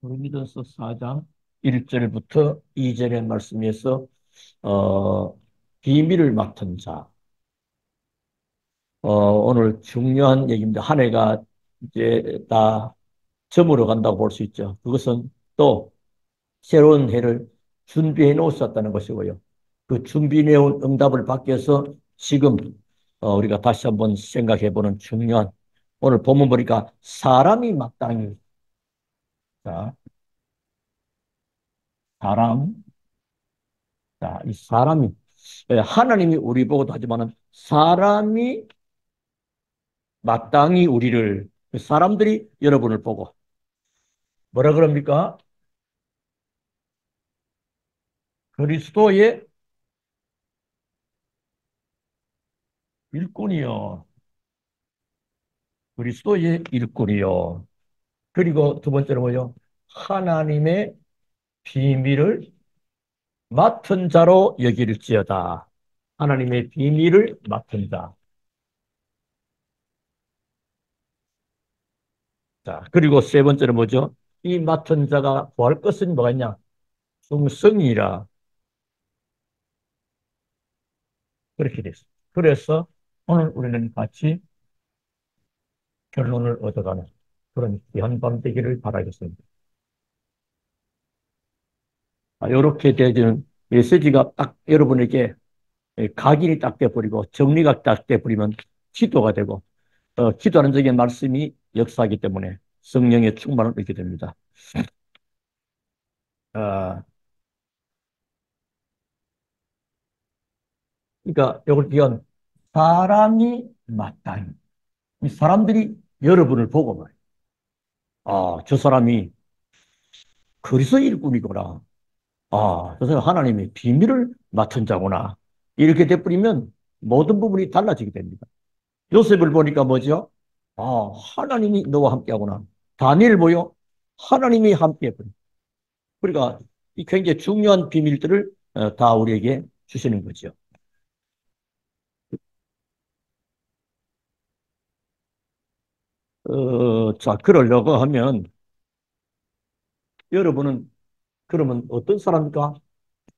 고린도전서 4장 1절부터 2절의 말씀에서 어, 비밀을 맡은 자. 오늘 중요한 얘기입니다. 한 해가 이제 다 저물어 간다고 볼 수 있죠. 그것은 또 새로운 해를 준비해 놓으셨다는 것이고요. 그 준비해 온 응답을 받기 위해서 지금 우리가 다시 한번 생각해 보는 중요한, 오늘 본문 보니까 사람이 마땅히, 자, 사람, 자, 이 사람이, 하나님이 우리 보고도 하지만은 사람이 마땅히 우리를, 사람들이 여러분을 보고 뭐라 그럽니까? 그리스도의 일꾼이요. 그리스도의 일꾼이요. 그리고 두 번째로 뭐요? 하나님의 비밀을 맡은 자로 여길지어다. 하나님의 비밀을 맡은 자. 자, 그리고 세 번째로 뭐죠? 이 맡은 자가 구할 것은 뭐가 있냐? 충성이라. 그렇게 됐어. 그래서 오늘 우리는 같이 결론을 얻어가는 그런 귀한 밤 되기를 바라겠습니다. 이렇게 되는 메시지가 딱 여러분에게 각인이 딱 돼버리고 정리가 딱 돼버리면 기도가 되고, 기도하는 적인 말씀이 역사하기 때문에 성령의 충만을 얻게 됩니다. 어, 그러니까 이걸 기한 사람이 마땅히, 이 사람들이 여러분을 보고 말이에요. 저 사람이 그리스도 일꾼이구나. 저 사람이 하나님의 비밀을 맡은 자구나. 이렇게 돼버리면 모든 부분이 달라지게 됩니다. 요셉을 보니까 뭐죠? 하나님이 너와 함께하구나. 다니엘 뭐요? 하나님이 함께해버려. 그러니까 이 굉장히 중요한 비밀들을 다 우리에게 주시는 거죠. 자, 그러려고 하면 여러분은 그러면 어떤 사람입니까?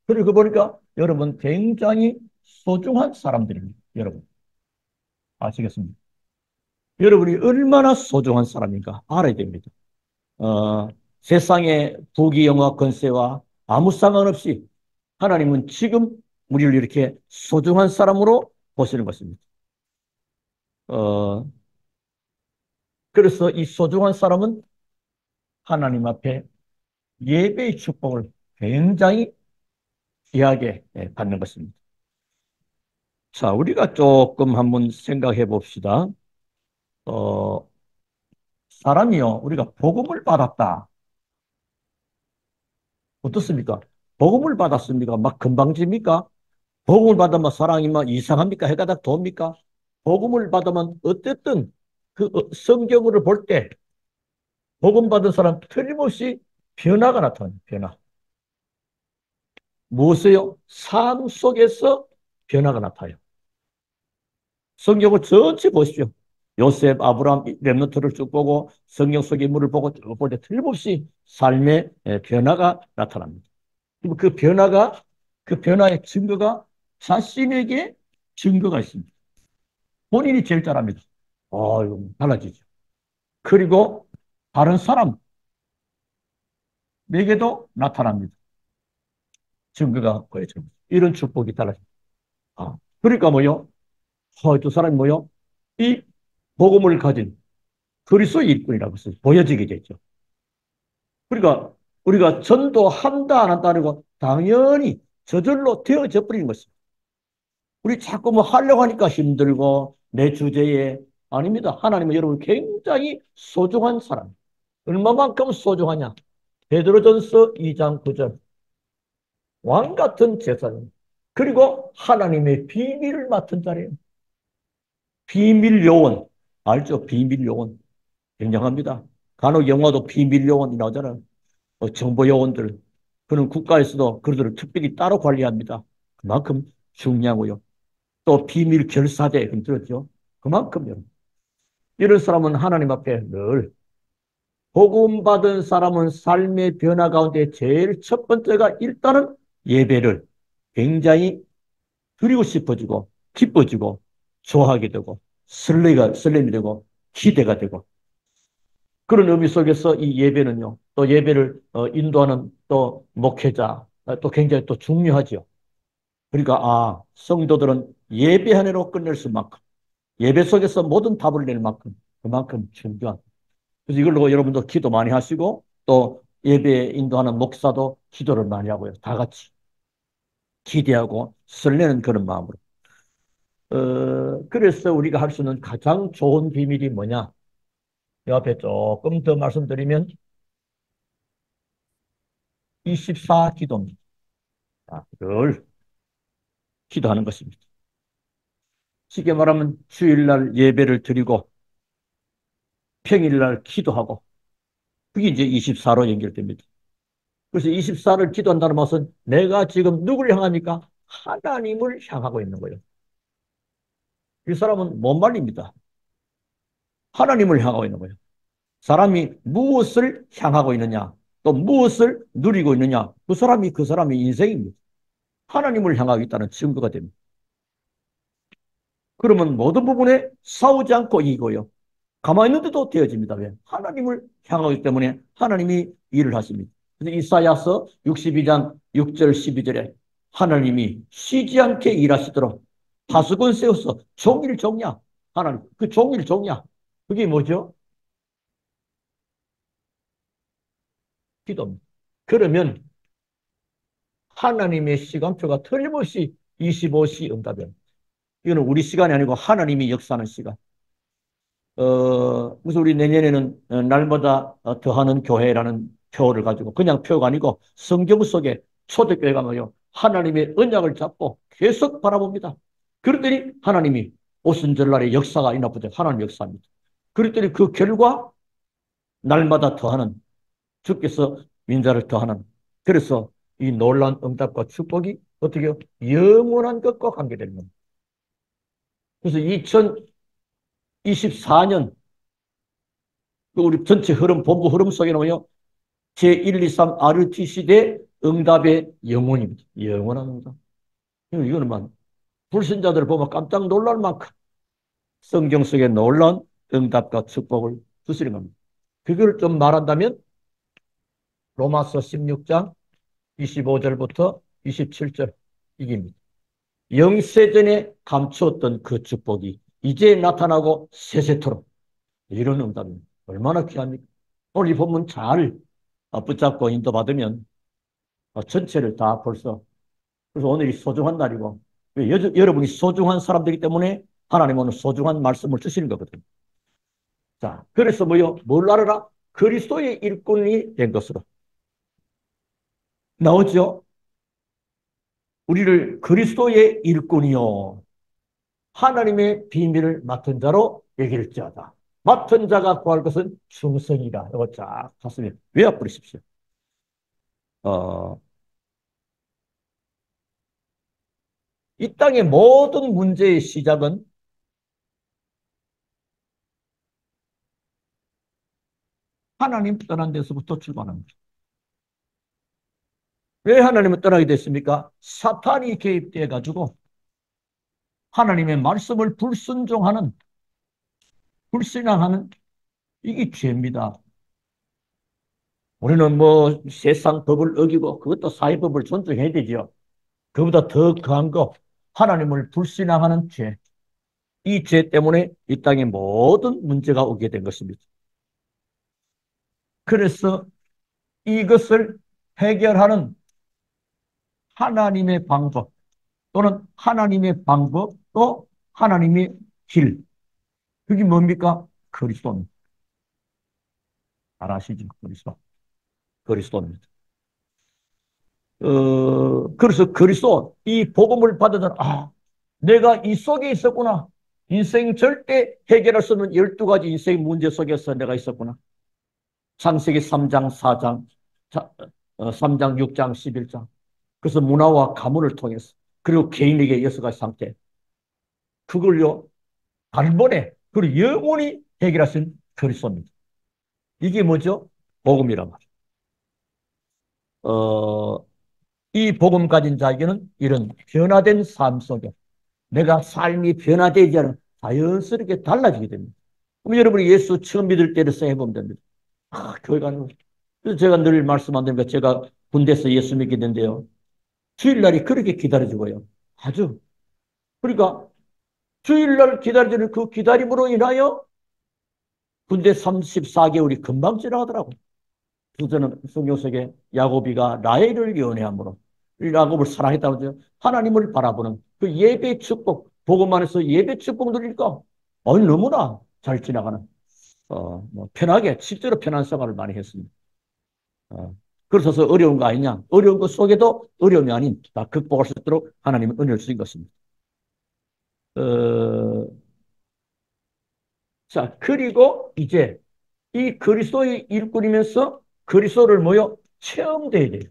그리고 보니까 여러분 굉장히 소중한 사람들입니다. 여러분 아시겠습니까? 여러분이 얼마나 소중한 사람인가 알아야 됩니다. 어, 세상의 부귀, 영화, 권세와 아무 상관없이 하나님은 지금 우리를 이렇게 소중한 사람으로 보시는 것입니다. 어, 그래서 이 소중한 사람은 하나님 앞에 예배의 축복을 굉장히 귀하게 받는 것입니다. 자, 우리가 조금 한번 생각해 봅시다. 어, 사람이요, 우리가 복음을 받았다. 어떻습니까? 복음을 받았습니까? 막 금방집니까? 복음을 받으면 사랑이 막 이상합니까? 해가 다 돕니까? 복음을 받으면 어쨌든 그 성경을 볼 때 복음 받은 사람 틀림없이 변화가 나타나요. 변화. 무엇이요? 삶 속에서 변화가 나타나요. 성경을 전체 보십시오. 요셉, 아브라함, 렘너트를 쭉 보고 성경 속의 인물을 보고 쭉 볼 때 틀림없이 삶의 변화가 나타납니다. 그 변화가, 그 변화의 증거가 자신에게 증거가 있습니다. 본인이 제일 잘합니다. 이거 달라지죠. 그리고 다른 사람에게도 나타납니다. 증거가 보여집니다. 이런 축복이 달라집니다. 그러니까 뭐요? 저 사람이 뭐요? 이 복음을 가진 그리스도의 일꾼이라고 해서 보여지게 되죠. 그러니까 우리가 전도한다 안 한다 고 당연히 저절로 되어져 버리는 것입니다. 우리 자꾸 뭐 하려고 하니까 힘들고 내 주제에 아닙니다. 하나님은 여러분 굉장히 소중한 사람. 얼마만큼 소중하냐? 베드로전서 2장 9절. 왕 같은 제사장. 그리고 하나님의 비밀을 맡은 자리에요. 비밀 요원. 알죠? 비밀 요원. 굉장합니다. 간혹 영화도 비밀 요원이 나오잖아요. 정보 요원들. 그는 국가에서도 그들을 특별히 따로 관리합니다. 그만큼 중요하고요. 또 비밀 결사대 들었죠. 그만큼 이런 사람은 하나님 앞에 늘 복음 받은 사람은 삶의 변화 가운데 제일 첫 번째가 일단은 예배를 굉장히 드리고 싶어지고 기뻐지고 좋아하게 되고 설렘이 되고 기대가 되고 그런 의미 속에서 이 예배는요. 또 예배를 인도하는 또 목회자 또 굉장히 또 중요하죠. 그러니까 성도들은 예배 한 해로 끝낼 수만큼 예배 속에서 모든 답을 낼 만큼 그만큼 중요한. 그래서 이걸로 여러분도 기도 많이 하시고 또 예배 인도하는 목사도 기도를 많이 하고요. 다 같이 기대하고 설레는 그런 마음으로. 그래서 우리가 할 수 있는 가장 좋은 비밀이 뭐냐? 옆에 조금 더 말씀드리면 24 기도입니다. 늘 기도하는 것입니다. 쉽게 말하면 주일날 예배를 드리고 평일날 기도하고 그게 이제 24로 연결됩니다. 그래서 24를 기도한다는 것은 내가 지금 누굴 향합니까? 하나님을 향하고 있는 거예요. 이 사람은 못 말립니다. 하나님을 향하고 있는 거예요. 사람이 무엇을 향하고 있느냐, 또 무엇을 누리고 있느냐, 그 사람의 인생입니다. 하나님을 향하고 있다는 증거가 됩니다. 그러면 모든 부분에 싸우지 않고 이기고요. 가만히 있는데도 되어집니다. 왜? 하나님을 향하기 때문에 하나님이 일을 하십니다. 그래서 이사야서 62장 6절 12절에 하나님이 쉬지 않게 일하시도록 파수꾼 세워서 종일 종야. 하나님, 그 종일 종야. 그게 뭐죠? 기도입니다. 그러면 하나님의 시간표가 틀림없이 25시 응답이에요. 이거는 우리 시간이 아니고 하나님이 역사하는 시간. 그래서 우리 내년에는 날마다 더하는 교회라는 표를 가지고 그냥 표가 아니고 성경 속에 초대교회 가면요. 하나님의 언약을 잡고 계속 바라봅니다. 그랬더니 하나님이 오순절날의 역사가 있나 보죠. 하나님 역사입니다. 그랬더니 그 결과 날마다 더하는 주께서 민자를 더하는 그래서 이 놀라운 응답과 축복이 어떻게 해요? 영원한 것과 관계되는 겁니다. 그래서 2024년 우리 전체 흐름, 본부 흐름 속에는요. 제1, 2, 3 RT 시대 응답의 영혼입니다. 영원한 응답. 이거는 만 불신자들 보면 깜짝 놀랄 만큼 성경 속에 놀라운 응답과 축복을 주시는 겁니다. 그걸 좀 말한다면 로마서 16장 25절부터 27절 이깁니다. 영세전에 감추었던 그 축복이 이제 나타나고 세세토록 이런 응답입니다. 얼마나 귀합니까? 오늘 이 본문 잘 붙잡고 인도받으면 전체를 다 벌써 그래서 오늘이 소중한 날이고 여러분이 소중한 사람들이기 때문에 하나님은 오늘 소중한 말씀을 주시는 거거든요. 자, 그래서 뭐요? 뭘 알아라? 그리스도의 일꾼이 된 것으로 나오죠. 우리를 그리스도의 일꾼이요. 하나님의 비밀을 맡은 자로 여길지어다. 맡은 자가 구할 것은 충성이다. 이거 쫙 가슴에 외워 버리십시오. 이 땅의 모든 문제의 시작은 하나님 떠난 데서부터 출발합니다. 왜 하나님을 떠나게 됐습니까? 사탄이 개입돼 가지고 하나님의 말씀을 불순종하는 이게 죄입니다. 우리는 뭐 세상 법을 어기고 그것도 사회법을 존중해야 되죠. 그보다 더 강한 거 하나님을 불신앙하는 죄. 이 죄 때문에 이 땅에 모든 문제가 오게 된 것입니다. 그래서 이것을 해결하는 하나님의 방법 또는 하나님의 방법 또 하나님의 길. 그게 뭡니까? 그리스도입니다. 잘 아시죠? 그리스도입니다. 그래서 그리스도 이 복음을 받으면 내가 이 속에 있었구나. 인생 절대 해결할 수 없는 12가지 인생 문제 속에서 내가 있었구나. 창세기 3장, 4장, 3장, 6장, 11장. 그래서 문화와 가문을 통해서 그리고 개인에게 6가지 상태. 그걸요, 단번에 그리고 영원히 해결하신 그리스도입니다. 이게 뭐죠? 복음이란 말이에요. 이 복음 가진 자에게는 이런 변화된 삶 속에 내가 삶이 변화되지 않은 자연스럽게 달라지게 됩니다. 그럼 여러분이 예수 처음 믿을 때를 생각해보면 됩니다. 교회 가는 거. 그래서 제가 늘 말씀 안 드리니까 제가 군대에서 예수 믿게 된대요. 주일날이 그렇게 기다려지고요. 아주. 그러니까 주일날 기다려지는 그 기다림으로 인하여 군대 34개월이 금방 지나가더라고요. 저는 성경 속에 야곱이가 라헬을 연애함으로 야곱을 사랑했다고 하나님을 바라보는 그 예배 축복, 복음 안에서 예배 축복 누리니까 너무나 잘 지나가는 뭐 편하게 실제로 편한 생활을 많이 했습니다. 그래서 어려운 거 아니냐? 어려운 것 속에도 어려움이 아닌 다 극복할 수 있도록 하나님은 은혜를 주신 것입니다. 어, 자, 그리고 이제 이 그리스도의 일꾼이면서 그리스도를 뭐요? 체험돼야 돼요.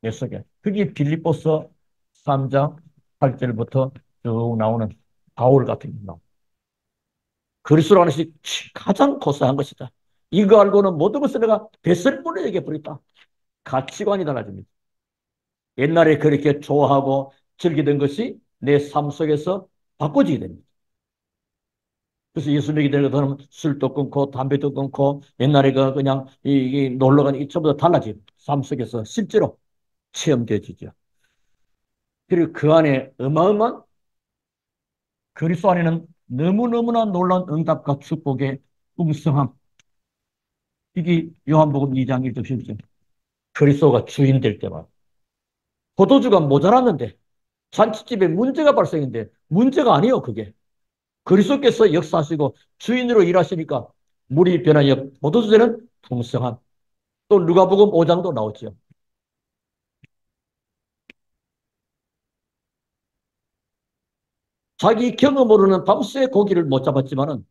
내 속에. 그게 빌립보서 3장 8절부터 쭉 나오는 바울 같은 경우. 그리스도라는 것이 가장 고상한 것이다. 이거 알고는 모든 것을 내가 배설물에 얘기해버렸다. 가치관이 달라집니다. 옛날에 그렇게 좋아하고 즐기던 것이 내 삶 속에서 바꿔지게 됩니다. 그래서 예수 믿게 되면 술도 끊고 담배도 끊고 옛날에 그냥 놀러 가는 이 전부 다 달라지고 삶 속에서 실제로 체험되어지죠. 그리고 그 안에 어마어마한 그리스도 안에는 너무너무나 놀라운 응답과 축복의 풍성함. 이게 요한복음 2장 1절 10절. 그리스도가 주인 될 때만. 포도주가 모자랐는데 잔치집에 문제가 발생했는데 문제가 아니에요, 그게. 그리스도께서 역사하시고 주인으로 일하시니까 물이 변하여 포도주되는 풍성함. 또 누가복음 5장도 나오죠. 자기 경험으로는 밤새 고기를 못 잡았지만은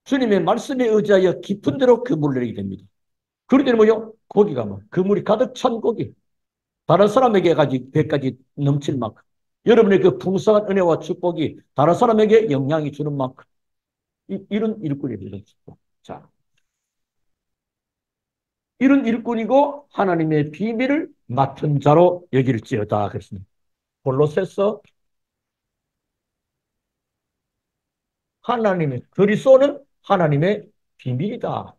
주님의 말씀에 의지하여 깊은 데로 그 물을 내리게 됩니다. 그러더니 뭐요? 고기가 뭐, 그 물이 가득 찬 고기. 다른 사람에게 배까지 넘칠 만큼. 여러분의 그 풍성한 은혜와 축복이 다른 사람에게 영향이 주는 만큼. 이런 일꾼입니다. 자, 이런 일꾼이고 하나님의 비밀을 맡은 자로 여길지어다. 그랬습니다. 골로새서 하나님의, 그리스도는 하나님의 비밀이다.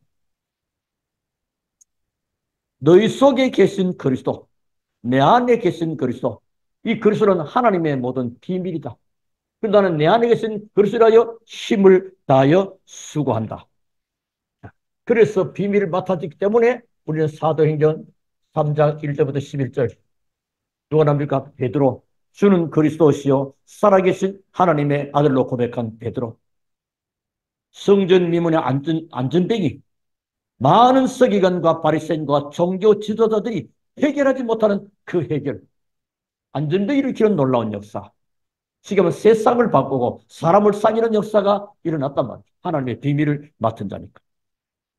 너희 속에 계신 그리스도, 내 안에 계신 그리스도, 이 그리스도는 하나님의 모든 비밀이다. 나는 내 안에 계신 그리스도라여 힘을 다하여 수고한다. 그래서 비밀을 맡아지기 때문에 우리는 사도행전 3장 1절부터 11절 누가 납니까? 베드로. 주는 그리스도시요 살아계신 하나님의 아들로 고백한 베드로. 성전 미문의 안전뱅이 많은 서기관과 바리새인과 종교 지도자들이 해결하지 못하는 그 해결. 안전뱅이를 기른 놀라운 역사. 지금은 세상을 바꾸고 사람을 살리는 역사가 일어났단 말이에요. 하나님의 비밀을 맡은 자니까.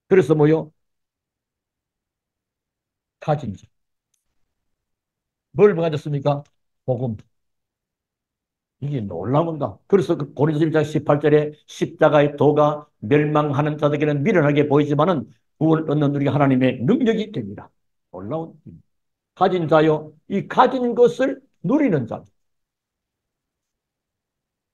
그래서 뭐요? 가진 자. 뭘 가졌습니까? 복음. 이게 놀라운다. 그래서 그 고린도서 1장 18절에 십자가의 도가 멸망하는 자들에게는 미련하게 보이지만은 구원을 얻는 우리 하나님의 능력이 됩니다. 놀라운 가진 자요. 이 가진 것을 누리는 자.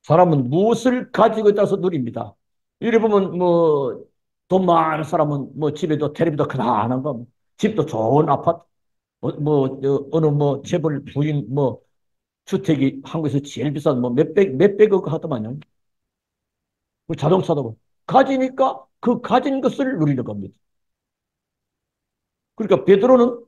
사람은 무엇을 가지고 있다서 누립니다. 이래 보면 뭐 돈 많은 사람은 뭐 집에도 텔레비도 크다는 거, 집도 좋은 아파트, 어느 뭐 재벌 부인 뭐 주택이 한국에서 제일 비싼 뭐 몇백억 하더만요. 그 자동차도 뭐. 가지니까 그 가진 것을 누리는 겁니다. 그러니까 베드로는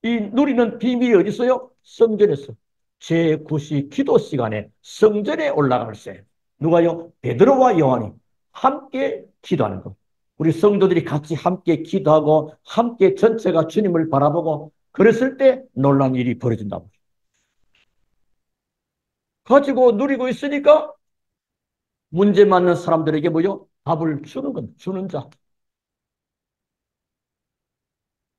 이 누리는 비밀이 어디 있어요? 성전에서. 제9시 기도 시간에 성전에 올라갈 때 누가요? 베드로와 요한이 함께 기도하는 것. 우리 성도들이 같이 함께 기도하고 함께 전체가 주님을 바라보고 그랬을 때 놀라운 일이 벌어진다고. 가지고 누리고 있으니까 문제 많는 사람들에게 뭐요? 답을 주는 건 주는 자.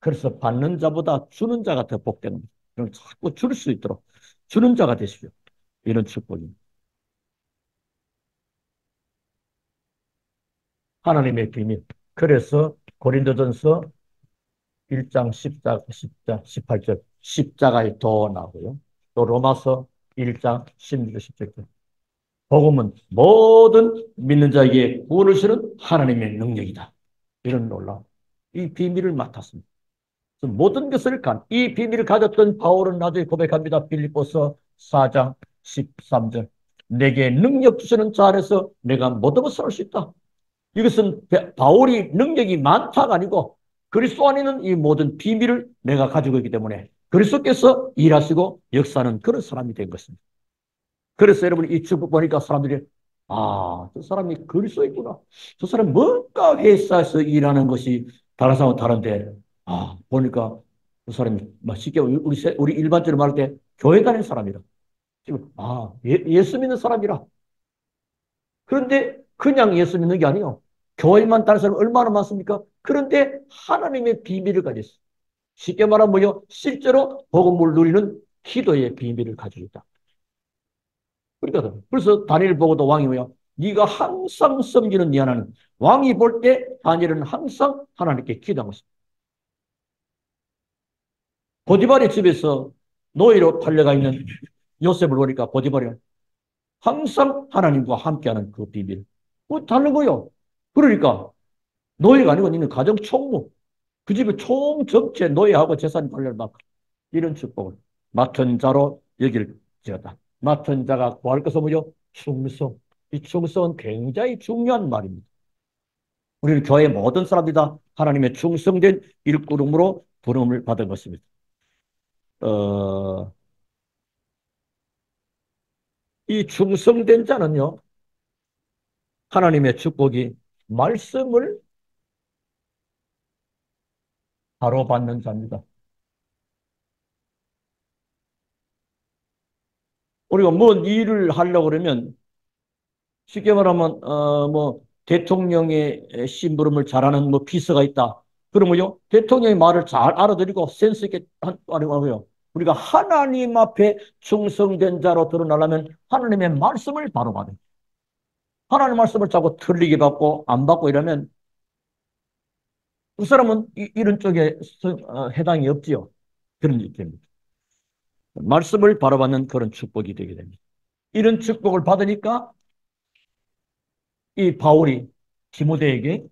그래서 받는 자보다 주는 자가 더 복되는 거죠. 그럼 자꾸 줄 수 있도록 주는 자가 되시오. 이런 축복입니다. 하나님의 비밀. 그래서 고린도전서 1장 18절 십자가에 더 나오고요. 또 로마서 1장 16절 17절. 복음은 모든 믿는 자에게 구원을 주는 하나님의 능력이다. 이런 놀라운 이 비밀을 맡았습니다. 모든 것을 이 비밀을 가졌던 바울은 나중에 고백합니다. 빌립보서 4장 13절. 내게 능력 주시는 자 안에서 내가 모든 것을 할 수 있다. 이것은 바울이 능력이 많다가 아니고 그리스도 안에 있는 이 모든 비밀을 내가 가지고 있기 때문에 그리스도께서 일하시고 역사하는 그런 사람이 된 것입니다. 그래서 여러분 이 축복 보니까 사람들이 저 사람이 그리스도에 있구나. 저 사람 뭔가 회사에서 일하는 것이 다른 사람은 다른데 보니까 그 사람이 쉽게 우리 일반적으로 말할 때 교회 다니는 사람이라. 지금 예수 믿는 사람이라. 그런데 그냥 예수 믿는 게 아니에요. 교회만 다니는 사람 얼마나 많습니까? 그런데 하나님의 비밀을 가졌어요. 쉽게 말하면 뭐요? 실제로 복음을 누리는 기도의 비밀을 가지고 있다. 그러니까 그래서 다니엘 보고도 왕이 뭐야? 네가 항상 섬기는 네 하나님. 왕이 볼 때 다니엘은 항상 하나님께 기도한 것입니다. 보디발의 집에서 노예로 팔려가 있는 요셉을 보니까 보디발이 항상 하나님과 함께하는 그 비밀. 다른 거요. 그러니까 노예가 아니고 니는 가정 총무. 그 집의 총 전체 노예하고 재산 관리를 맡고 이런 축복을 맡은 자로 여길 지었다. 맡은 자가 구할 것은 뭐죠? 충성. 이 충성은 굉장히 중요한 말입니다. 우리는 교회 모든 사람들이 다 하나님의 충성된 일꾼으로 부름을 받은 것입니다. 어, 이 충성된 자는요, 하나님의 축복이 말씀을 바로 받는 자입니다. 우리가 뭔 일을 하려고 그러면 쉽게 말하면 대통령의 심부름을 잘하는 비서가 있다. 그러면요 대통령의 말을 잘 알아들이고 센스 있게 하고요. 우리가 하나님 앞에 충성된 자로 드러나려면 하나님의 말씀을 바로 받아요. 하나님 말씀을 자꾸 틀리게 받고 안 받고 이러면 그 사람은 이런 쪽에 해당이 없지요. 그런 일입니다. 말씀을 바로 받는 그런 축복이 되게 됩니다. 이런 축복을 받으니까 이 바울이 디모데에게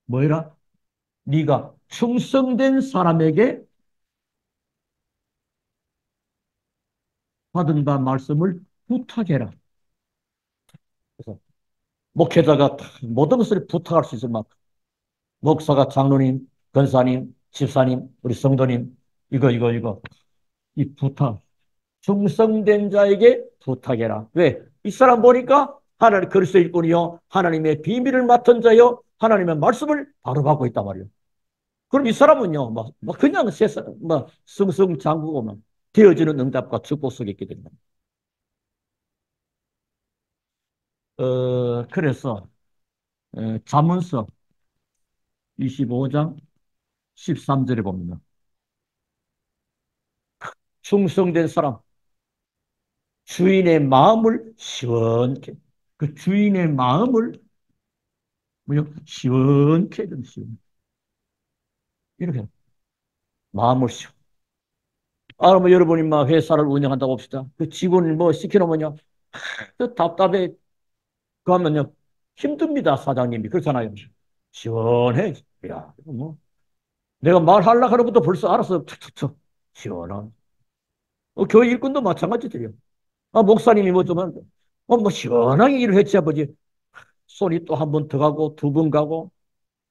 뭐라? 네가 충성된 사람에게 받은 바 말씀을 부탁해라. 그래서 목회자가 모든 것을 부탁할 수 있을 만큼 목사가 장로님, 권사님, 집사님, 우리 성도님 이거 이 부탁 충성된 자에게 부탁해라. 왜? 이 사람 보니까 하나님 그리스도 일꾼이요 하나님의 비밀을 맡은 자요 하나님의 말씀을 바로 받고 있단 말이에요. 그럼 이 사람은요 그냥 세상 승승장구고만 되어지는 응답과 축복 속에 있게 된다. 그래서 잠언서 25장 13절에 보면 충성된 사람 주인의 마음을 시원케 그 주인의 마음을 뭐요 시원케 해준 시원 이렇게 마음을 시원. 여러분이 막 회사를 운영한다고 봅시다. 그 직원을 시켜놓으면요 그 답답해 그 하면요 힘듭니다 사장님이 그렇잖아요. 시원해. 야 이거 내가 말하려고 하는 것도 벌써 알아서 툭툭툭 시원한. 교회 일꾼도 마찬가지들이요. 목사님이 시원하게 일을 했지, 아버지. 손이 또 한 번 더 가고, 두 번 가고,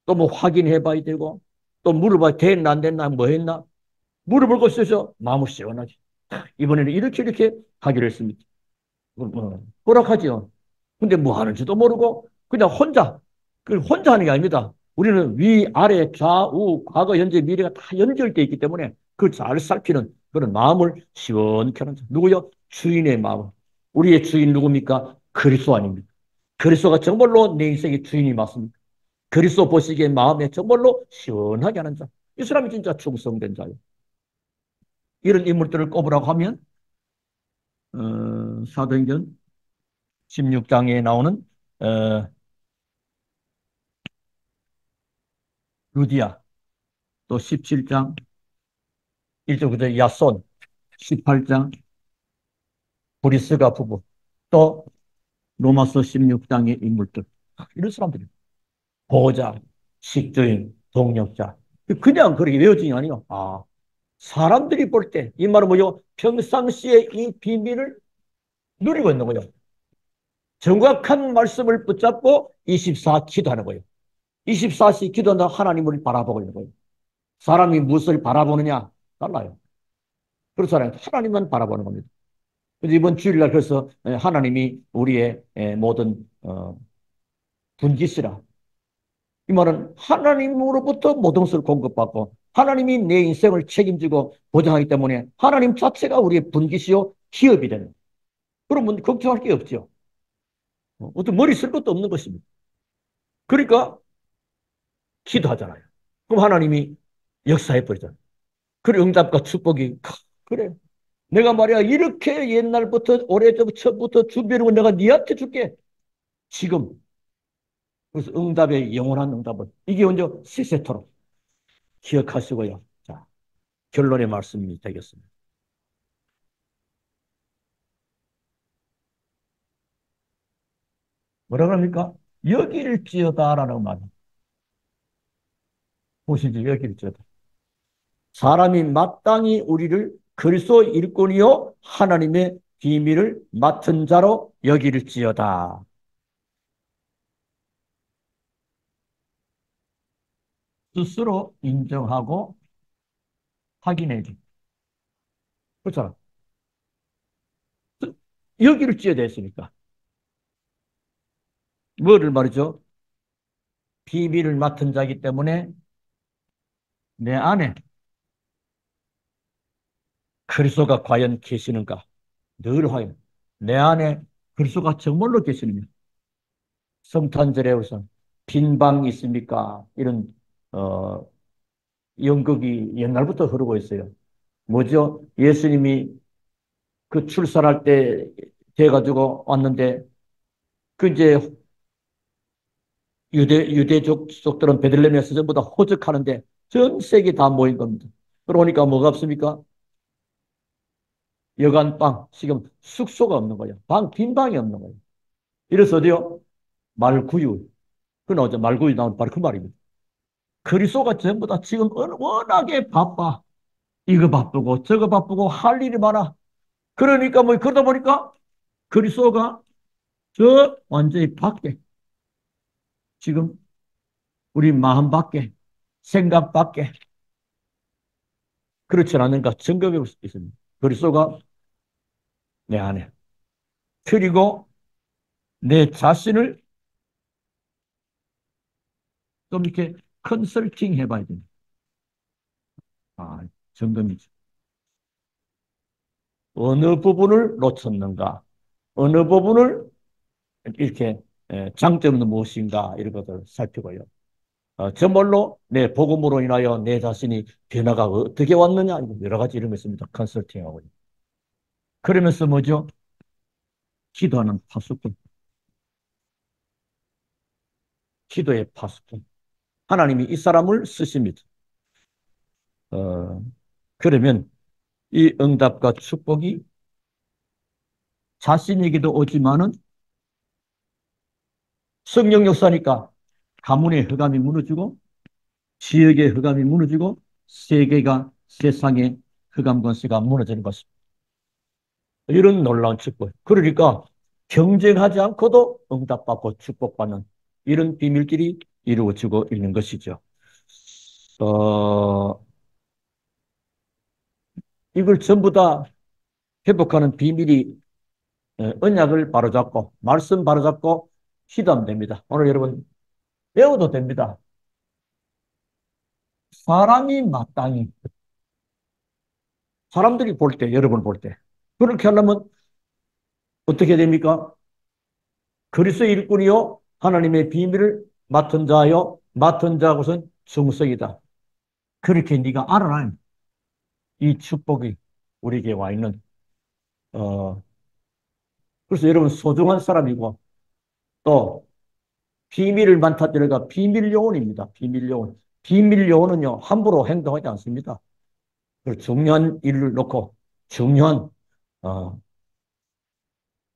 또 확인해 봐야 되고, 또 물어봐야 됐나, 안 됐나, 뭐 했나. 물어볼 거 있어서 마음을 시원하지. 이번에는 이렇게 하기로 했습니다. 허락하지요. 근데 뭐 하는지도 모르고, 그냥 혼자 하는 게 아닙니다. 우리는 위, 아래, 좌우, 과거, 현재, 미래가 다 연결되어 있기 때문에 그걸 잘 살피는 그런 마음을 시원케 하는 누구요? 주인의 마음. 우리의 주인 누굽니까? 그리스도 아닙니까? 그리스도가 정말로 내 인생의 주인이 맞습니까? 그리스도 보시기에 마음에 정말로 시원하게 하는 자. 이 사람이 진짜 충성된 자예요. 이런 인물들을 꼽으라고 하면 사도행전 16장에 나오는 어, 루디아, 또 17장, 1절 그대 야손, 18장, 브리스가 부부, 또 로마서 16장의 인물들. 이런 사람들이 보호자, 식주인, 동력자. 그냥 그렇게 외워진 게 아니요. 아, 사람들이 볼 때, 이 말은 뭐요? 평상시에 이 비밀을 누리고 있는 거예요. 정확한 말씀을 붙잡고 24 기도하는 거예요. 24시 기도한다 하나님을 바라보고 있는 거예요. 사람이 무엇을 바라보느냐? 달라요. 그렇잖아요. 하나님만 바라보는 겁니다. 그래서 이번 주일날 그래서 하나님이 우리의 모든 분기시라. 이 말은 하나님으로부터 모든 것을 공급받고 하나님이 내 인생을 책임지고 보장하기 때문에 하나님 자체가 우리의 분기시요 기업이 되는. 그러면 걱정할 게 없죠. 어떤 머리 쓸 것도 없는 것입니다. 그러니까 기도하잖아요. 그럼 하나님이 역사해 버리잖아요. 그래 응답과 축복이 그래. 내가 말이야 이렇게 옛날부터 오래전부터 준비해놓은 내가 네한테 줄게. 지금 그래서 응답의 영원한 응답은 이게 언제 시세토록 기억하시고요. 자, 결론의 말씀이 되겠습니다. 뭐라 그럽니까? 여길지어다라는 말. 보시지 여길지어다. 사람이 마땅히 우리를 그리스도 일꾼이요 하나님의 비밀을 맡은 자로 여길지어다. 스스로 인정하고 확인해 줘. 그렇잖아. 여길지어다 했으니까. 뭐를 말이죠? 비밀을 맡은 자이기 때문에 내 안에 그리스도가 과연 계시는가? 늘 확인. 내 안에 그리스도가 정말로 계시느냐? 성탄절에 우선 빈방 있습니까? 이런 어, 연극이 옛날부터 흐르고 있어요. 뭐죠? 예수님이 그 출산할 때 돼가지고 왔는데 그 이제 유대족들은 베들레헴에서 전부 다 호적하는데 전 세계 다 모인 겁니다. 그러니까 뭐가 없습니까? 여간방, 지금 숙소가 없는 거예요. 빈 방이 없는 거예요. 이래서 어디요? 말구유. 그 나오죠. 말구유 나온 바로 그 말입니다. 그리스도가 전부 다 지금 워낙에 바빠. 이거 바쁘고 저거 바쁘고 할 일이 많아. 그러니까 뭐 그러다 보니까 그리스도가 저 완전히 밖에 지금 우리 마음 밖에 생각 밖에 그렇지 않은가 점검해 볼 수 있습니다. 그리스도가 내 안에 그리고 내 자신을 좀 이렇게 컨설팅 해봐야 됩니다. 아, 점검이죠. 어느 부분을 놓쳤는가? 어느 부분을 이렇게 장점은 무엇인가? 이런 것을 살피고요. 정말로 내 복음으로 인하여 내 자신이 변화가 어떻게 왔느냐? 여러 가지 이런 거 있습니다. 컨설팅하고. 그러면서 뭐죠? 기도하는 파수꾼, 기도의 파수꾼. 하나님이 이 사람을 쓰십니다. 어, 그러면 이 응답과 축복이 자신에게도 오지만은 성령 역사니까 가문의 흑암이 무너지고 지역의 흑암이 무너지고 세계가 세상의 흑암 권세가 무너지는 것입니다. 이런 놀라운 축복. 그러니까 경쟁하지 않고도 응답받고 축복받는 이런 비밀들이 이루어지고 있는 것이죠. 어, 이걸 전부 다 회복하는 비밀이 언약을 바로잡고 말씀 바로잡고 기도하면 됩니다. 오늘 여러분 배워도 됩니다. 사람이 마땅히 사람들이 볼 때, 여러분 볼 때 그렇게 하려면 어떻게 됩니까? 그리스도 일꾼이요 하나님의 비밀을 맡은 자요 맡은 자곳은 정석이다. 그렇게 네가 알아라. 이 축복이 우리에게 와 있는 어 그래서 여러분 소중한 사람이고 또 비밀을 만타들어가 비밀 요원입니다. 비밀 요원. 비밀 요원은요, 함부로 행동하지 않습니다. 중요한 일을 놓고 중요한 어,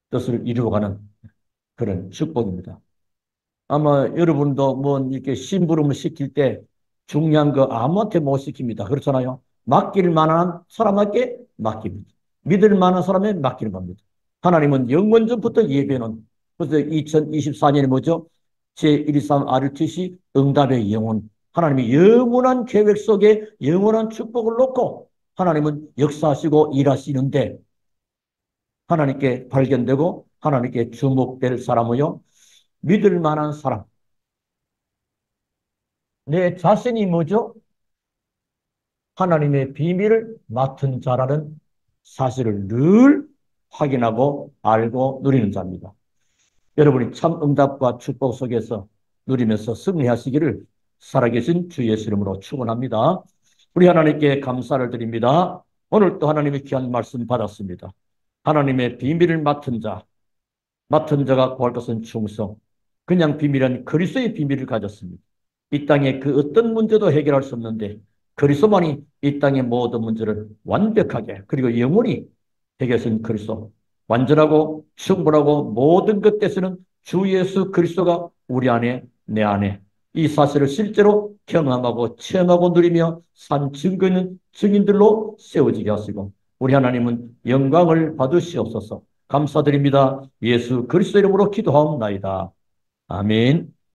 뜻을 이루어가는 그런 축복입니다. 아마 여러분도 뭐 이렇게 심부름을 시킬 때 중요한 거 아무한테 못 시킵니다. 그렇잖아요. 맡길 만한 사람에게 맡깁니다. 믿을 만한 사람에 맡기는 겁니다. 하나님은 영원전부터 예배는 그래서 2024년에 뭐죠? 제123 RTC 응답의 영혼. 하나님이 영원한 계획 속에 영원한 축복을 놓고 하나님은 역사하시고 일하시는데 하나님께 발견되고 하나님께 주목될 사람이요. 믿을 만한 사람. 내 자신이 뭐죠? 하나님의 비밀을 맡은 자라는 사실을 늘 확인하고 알고 누리는 자입니다. 여러분이 참 응답과 축복 속에서 누리면서 승리하시기를 살아계신 주 예수 이름으로 축원합니다. 우리 하나님께 감사를 드립니다. 오늘 또 하나님의 귀한 말씀 받았습니다. 하나님의 비밀을 맡은 자가 구할 것은 충성. 그냥 비밀은 그리스도의 비밀을 가졌습니다. 이 땅에 그 어떤 문제도 해결할 수 없는데 그리스도만이 이 땅의 모든 문제를 완벽하게 그리고 영원히 해결하신 그리스도. 완전하고 충분하고 모든 것에서는 주 예수 그리스도가 우리 안에 내 안에 이 사실을 실제로 경험하고 체험하고 누리며 산 증거 있는 증인들로 세워지게 하시고 우리 하나님은 영광을 받으시옵소서. 감사드립니다. 예수 그리스도 이름으로 기도하옵나이다. 아멘.